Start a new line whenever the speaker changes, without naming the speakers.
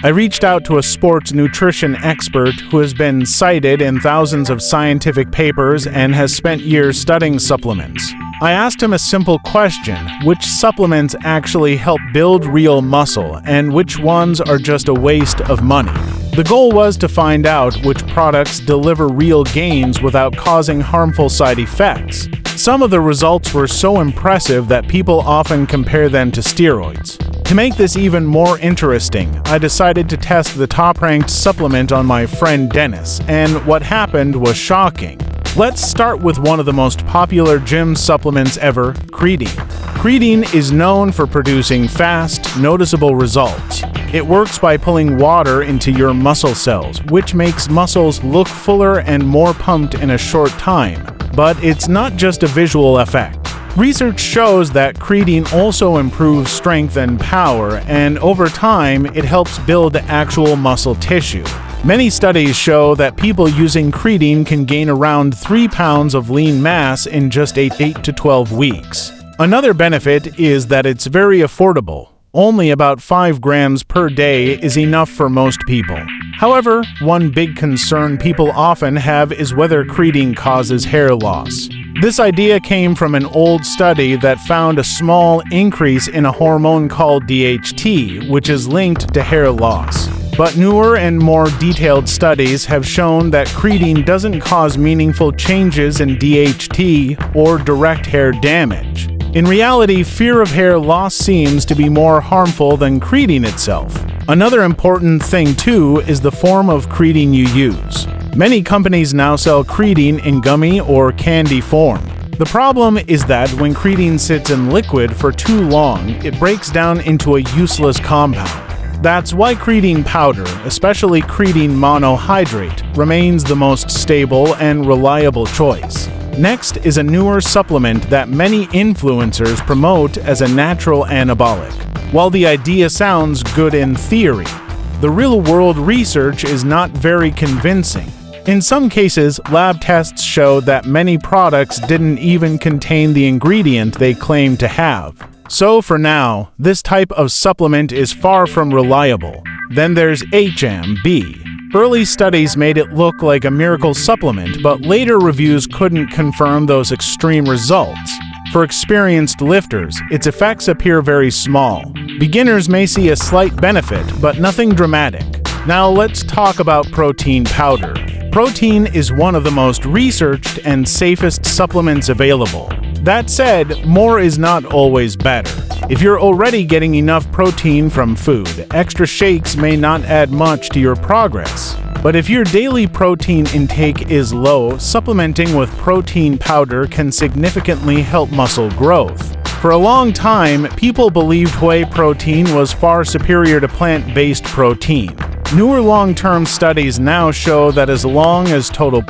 I reached out to a sports nutrition expert who has been cited in thousands of scientific papers and has spent years studying supplements. I asked him a simple question: which supplements actually help build real muscle, and which ones are just a waste of money? The goal was to find out which products deliver real gains without causing harmful side effects. Some of the results were so impressive that people often compare them to steroids. To make this even more interesting, I decided to test the top-ranked supplement on my friend Dennis, and what happened was shocking. Let's start with one of the most popular gym supplements ever, creatine. Creatine is known for producing fast, noticeable results. It works by pulling water into your muscle cells, which makes muscles look fuller and more pumped in a short time. But it's not just a visual effect. Research shows that creatine also improves strength and power, and over time, it helps build actual muscle tissue. Many studies show that people using creatine can gain around 3 pounds of lean mass in just 8 to 12 weeks. Another benefit is that it's very affordable. Only about 5 grams per day is enough for most people. However, one big concern people often have is whether creatine causes hair loss. This idea came from an old study that found a small increase in a hormone called DHT, which is linked to hair loss. But newer and more detailed studies have shown that creatine doesn't cause meaningful changes in DHT or direct hair damage. In reality, fear of hair loss seems to be more harmful than creatine itself. Another important thing, too, is the form of creatine you use. Many companies now sell creatine in gummy or candy form. The problem is that when creatine sits in liquid for too long, it breaks down into a useless compound. That's why creatine powder, especially creatine monohydrate, remains the most stable and reliable choice. Next is a newer supplement that many influencers promote as a natural anabolic. While the idea sounds good in theory, the real-world research is not very convincing. In some cases, lab tests show that many products didn't even contain the ingredient they claim to have. So for now, this type of supplement is far from reliable. Then there's HMB. Early studies made it look like a miracle supplement, but later reviews couldn't confirm those extreme results. For experienced lifters, its effects appear very small. Beginners may see a slight benefit, but nothing dramatic. Now let's talk about protein powder. Protein is one of the most researched and safest supplements available. That said, more is not always better. If you're already getting enough protein from food, extra shakes may not add much to your progress. But if your daily protein intake is low, supplementing with protein powder can significantly help muscle growth. For a long time, people believed whey protein was far superior to plant-based protein. Newer long-term studies now show that as long as total